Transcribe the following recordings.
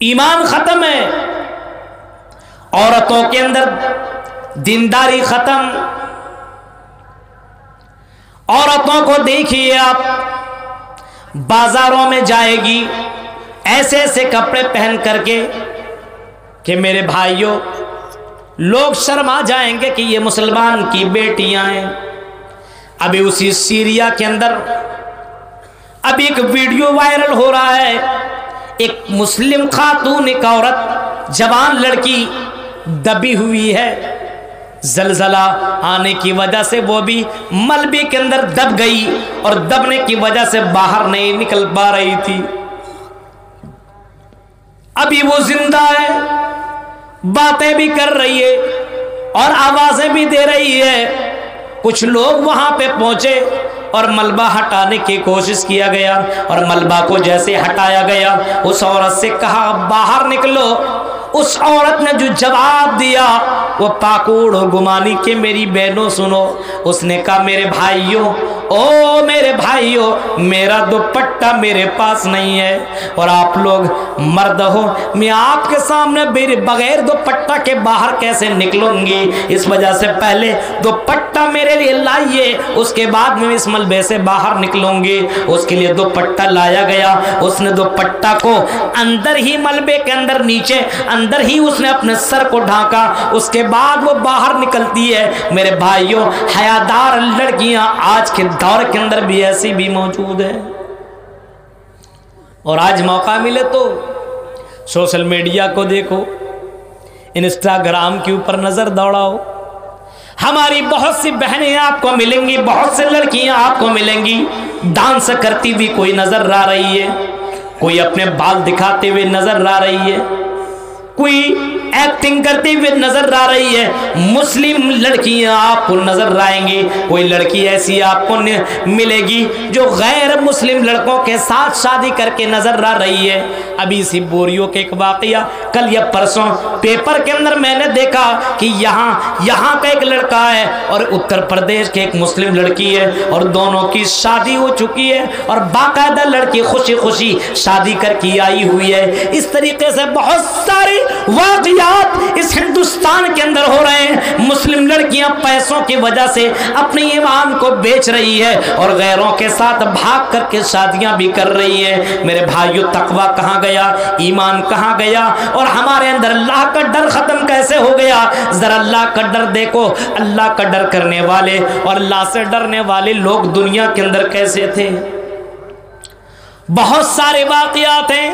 ایمان ختم ہے، عورتوں کے اندر دینداری ختم. عورتوں کو دیکھیے آپ، بازاروں میں جائے گی ایسے ایسے کپڑے پہن کر کے کہ میرے بھائیوں لوگ شرما جائیں گے کہ یہ مسلمان کی بیٹیاں ہیں. ابھی اسی سیریا کے اندر ابھی ایک ویڈیو وائرل ہو رہا ہے، ایک مسلم خاتون، ایک عورت، جوان لڑکی دبی ہوئی ہے. زلزلہ آنے کی وجہ سے وہ بھی ملبے کے اندر دب گئی اور دبنے کی وجہ سے باہر نہیں نکل پا رہی تھی. ابھی وہ زندہ ہے، باتیں بھی کر رہی ہے اور آوازیں بھی دے رہی ہے. کچھ لوگ وہاں پہ پہنچے اور ملبہ ہٹانے کی کوشش کیا گیا، اور ملبہ کو جیسے ہٹایا گیا اس عورت سے کہا باہر نکلو. اس عورت نے جو جواب دیا وہ پاکوڑ و گمانی کے میری بہنوں سنو. اس نے کہا میرے بھائیوں، او میرے بھائیوں، میرا دوپٹہ میرے پاس نہیں ہے اور آپ لوگ مرد ہو، میں آپ کے سامنے بغیر دوپٹہ کے باہر کیسے نکلوں گی؟ اس وجہ سے پہلے دوپٹہ میرے لیے لائیے، اس کے بعد میں اس ملبے سے باہر نکلوں گی. اس کے لیے دوپٹہ لایا گیا. اس نے دوپٹہ کو اندر ہی ملبے کے اندر نیچے اندر ہی اس نے اپنے سر کو ڈھانکا. اس کے بعد وہ باہر نکلتی ہے. میرے بھائیوں، حیادار لڑکیاں آج کے دور کے اندر بھی ایسی بھی موجود ہیں. اور آج موقع ملے تو سوشل میڈیا کو دیکھو، انسٹاگرام کے اوپر نظر دوڑاؤ. ہماری بہت سی بہنیں آپ کو ملیں گی، بہت سی لڑکیاں آپ کو ملیں گی ڈانس کرتی ہوئی کوئی نظر آ رہی ہے، کوئی اپنے بال دکھاتے ہوئے نظر آ رہی ہے، کوئی ایکٹنگ کرتے ہوئے نظر آ رہی ہے. مسلم لڑکیاں آپ کو نظر آئیں گی. کوئی لڑکی ایسی آپ کو ملے گی جو غیر مسلم لڑکوں کے ساتھ شادی کر کے نظر آ رہی ہے. ابھی اسی بوریوں کے ایک واقعہ کل یا پرسوں پیپر کے اندر میں نے دیکھا کہ یہاں کا ایک لڑکا ہے اور اتر پردیش کے ایک مسلم لڑکی ہے اور دونوں کی شادی ہو چکی ہے اور باقاعدہ لڑکی خوشی خوشی شادی کر کے آئی ہوئی ہے. اس طریقے سے بہت ساری واقعات اس ہندوستان کے اندر ہو رہے ہیں. مسلم لڑکیاں پیسوں کی وجہ سے اپنے ایمان کو بیچ رہی ہے اور غیروں کے ساتھ بھاگ کر کے شادیاں بھی کر رہی ہیں. میرے بھائیو، تقوی کہاں گیا؟ ایمان کہاں گیا؟ اور ہمارے اندر اللہ کا ڈر ختم کیسے ہو گیا؟ ذرا اللہ کا ڈر دیکھو. اللہ کا ڈر کرنے والے اور اللہ سے ڈرنے والے لوگ دنیا کے اندر کیسے تھے؟ بہت سارے واقعات ہیں،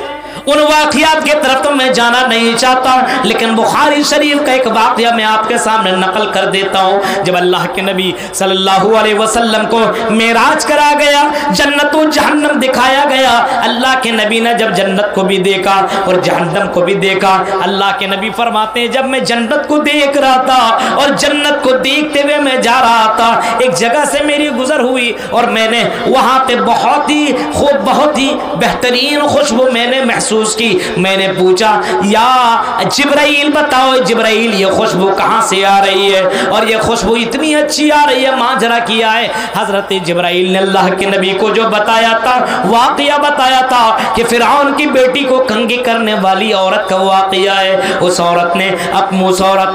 ان واقعات کی طرف تو میں جانا نہیں چاہتا، لیکن بخاری شریف کا ایک واقعہ میں آپ کے سامنے نقل کر دیتا ہوں. جب اللہ کے نبی صلی اللہ علیہ وسلم کو معراج کرا گیا، جنت و جہنم دکھایا گیا. اللہ کے نبی نے جب جنت کو بھی دیکھا اور جہنم کو بھی دیکھا، اللہ کے نبی فرماتے ہیں جب میں جنت کو دیکھ رہا تھا اور جنت کو دیکھتے ہوئے میں جا رہا تھا، ایک جگہ سے میری گزر ہوئی اور میں نے وہاں پہ بہت ہی خوب، بہت ہی بہترین خوشبو میں نے محسوس کی. میں نے پوچھا یا جبرائیل بتاؤ جبرائیل یہ خوشبو کہاں سے آ رہی ہے اور یہ خوشبو اتنی اچھی آ رہی ہے، ماجرا کیا ہے؟ حضرت جبرائیل نے اللہ کے نبی کو جو بتایا تھا، واقعہ بتایا تھا کہ فرعون کی بیٹی کو کنگھی کرنے والی عورت کا واقعہ ہے. اس عورت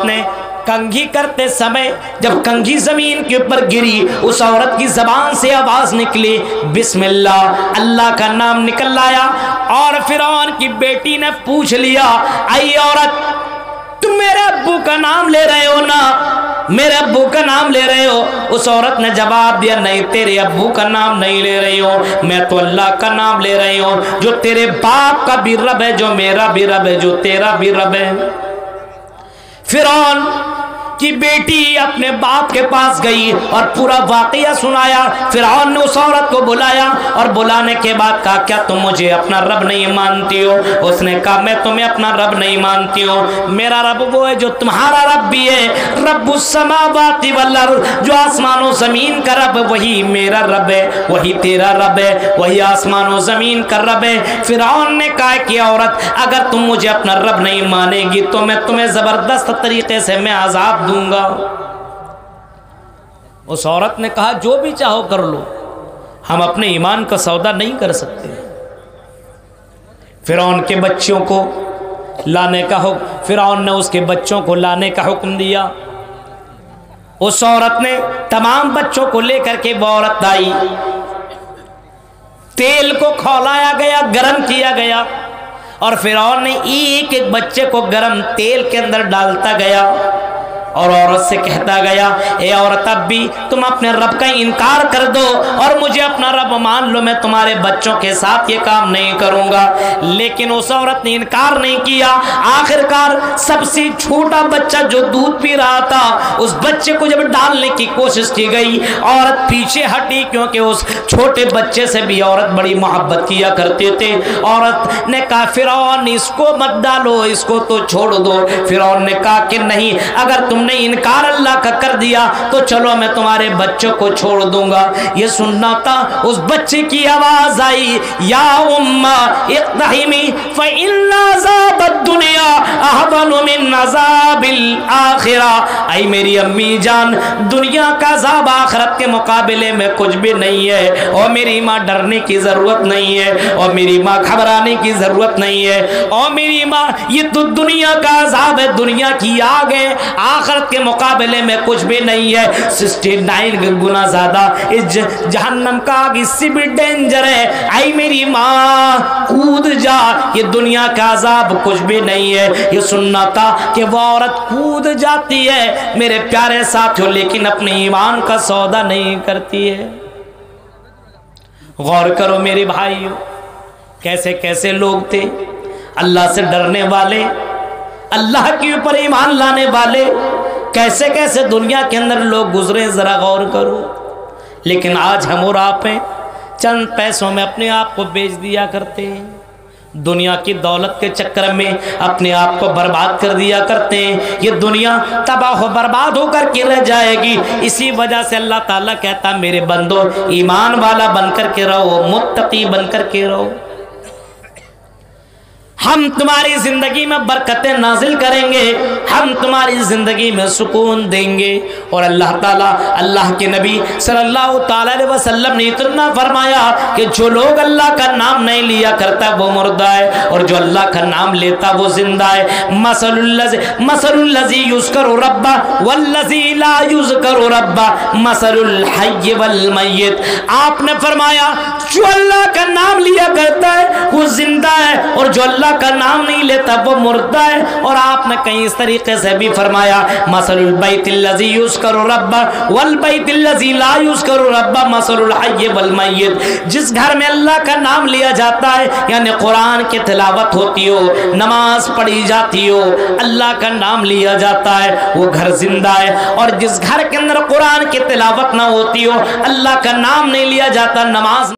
نے کنگھی کرتے سمے جب کنگھی زمین کے اوپر گری، اس عورت کی زبان سے آواز نکلی بسم اللہ، اللہ کا نام نکل آیا. اور فرعون کی بیٹی نے پوچھ لیا اے عورت، تم میرے ابو کا نام لے رہے ہو نا؟ میرے ابو کا نام لے رہے ہو؟ اس عورت نے جواب دیا نہیں، تیرے ابو کا نام نہیں لے رہی ہوں، میں تو اللہ کا نام لے رہی ہوں جو تیرے باپ کا بھی رب ہے، جو میرا بھی رب ہے، جو تیرا بھی رب ہے. فرعون کی بیٹی اپنے باپ کے پاس گئی اور پورا واقعہ سنایا. فرعون نے اس عورت کو بلایا اور بلانے کے بعد کہا کیا تم مجھے اپنا رب نہیں مانتی ہو؟ اس نے کہا میں تمہیں اپنا رب نہیں مانتی ہوں، میرا رب وہ ہے جو تمہارا رب بھی ہے، رب السماوات والارض، جو آسمان و زمین کا رب وہی میرا رب ہے، وہی تیرا رب ہے، وہی آسمان و زمین کا رب ہے. فرعون نے کہا کہ عورت اگر تم مجھے اپنا رب نہیں مانے گی تو میں تمہیں زبردست طریقے سے میں عذاب دوں گا. اس عورت نے کہا جو بھی چاہو کر لو، ہم اپنے ایمان کا سودا نہیں کر سکتے. فرعون کے بچوں کو لانے کا حکم، فرعون نے اس کے بچوں کو لانے کا حکم دیا۔ اس عورت نے تمام بچوں کو لے کر کے وہ عورت آئی، تیل کو کھولایا گیا، گرم کیا گیا، اور فرعون نے ایک ایک بچے کو گرم تیل کے اندر ڈالتا گیا اور عورت سے کہتا گیا اے عورت اب بھی تم اپنے رب کا انکار کر دو اور مجھے اپنا رب مان لو، میں تمہارے بچوں کے ساتھ یہ کام نہیں کروں گا۔ لیکن اس عورت نے انکار نہیں کیا۔ آخر کار سب سے چھوٹا بچہ جو دودھ پی رہا تھا اس بچے کو جب ڈالنے کی کوشش کی گئی، عورت پیچھے ہٹی، کیونکہ اس چھوٹے بچے سے بھی عورت بڑی محبت کیا کرتے تھے۔ عورت نے کہا فرعون اس کو مت ڈالو، اس کو تو چھوڑ دو۔ فرعون نے کہا کہ نہیں، اگر تم نے انکار اللہ کا کر دیا تو چلو میں تمہارے بچوں کو چھوڑ دوں گا۔ یہ سننا تھا، اس بچے کی آواز آئی یا امّا اقتحمی فإن عذاب الدنیا احون من عذاب الآخرہ۔ اے میری امی جان، دنیا کا عذاب آخرت کے مقابلے میں کچھ بھی نہیں ہے، اور میری ماں ڈرنے کی ضرورت نہیں ہے، اور میری ماں گھبرانے کی ضرورت نہیں ہے، اور میری ماں یہ تو دنیا کا عذاب ہے، دنیا کی آگ ہے، آخرت کے مقابلے میں کچھ بھی نہیں ہے۔ 69 گنا زیادہ اس جہنم کا آگ اس سے بھی ڈینجر ہے۔ اے میری ماں کود جا، یہ دنیا کا عذاب کچھ بھی نہیں ہے۔ یہ سننا تھا کہ وہ عورت کود جاتی ہے میرے پیارے ساتھیوں، لیکن اپنے ایمان کا سودا نہیں کرتی ہے۔ غور کرو میرے بھائیوں، کیسے کیسے لوگ تھے اللہ سے ڈرنے والے، اللہ کے اوپر ایمان لانے والے، کیسے کیسے دنیا کے اندر لوگ گزرے، ذرا غور کرو۔ لیکن آج ہم اور آپ ہیں چند پیسوں میں اپنے آپ کو بیچ دیا کرتے ہیں، دنیا کی دولت کے چکر میں اپنے آپ کو برباد کر دیا کرتے ہیں۔ یہ دنیا تباہ و برباد ہو کر کے رہ جائے گی۔ اسی وجہ سے اللہ تعالیٰ کہتا میرے بندو ایمان والا بن کر کے رہو، متقی بن کر کے رہو، ہم تمہاری زندگی میں برکتیں نازل کریں گے، ہم تمہاری زندگی میں سکون دیں گے۔ اور اللہ تعالیٰ، اللہ کے نبی صلی اللہ تعالیٰ علیہ وسلم نے اتنا فرمایا کہ جو لوگ اللہ کا نام نہیں لیا کرتا وہ مردہ ہے، اور جو اللہ کا نام لیتا وہ زندہ ہے۔ مثل الذی یذکر ربہ والذی لا یذکر ربہ مثل الحی والمیت۔ آپ نے فرمایا جو اللہ کا نام لیا کرتا ہے وہ زندہ ہے، اور جو اللہ کا نام نہیں لیتا وہ مردہ ہے۔ اور آپ نے کہیں اس طریقے سے بھی فرمایا مثل البیت الذی یذکر ربہ والبیت الذی لا یذکر ربہ مثل الحی والمیت۔ جس گھر میں اللہ کا نام لیا جاتا ہے، یعنی قرآن کی تلاوت ہوتی ہو، نماز پڑھی جاتی ہو، اللہ کا نام لیا جاتا ہے، وہ گھر زندہ ہے۔ اور جس گھر کے اندر قرآن کی تلاوت نہ ہوتی ہو، اللہ کا نام نہیں لیا جاتا، نماز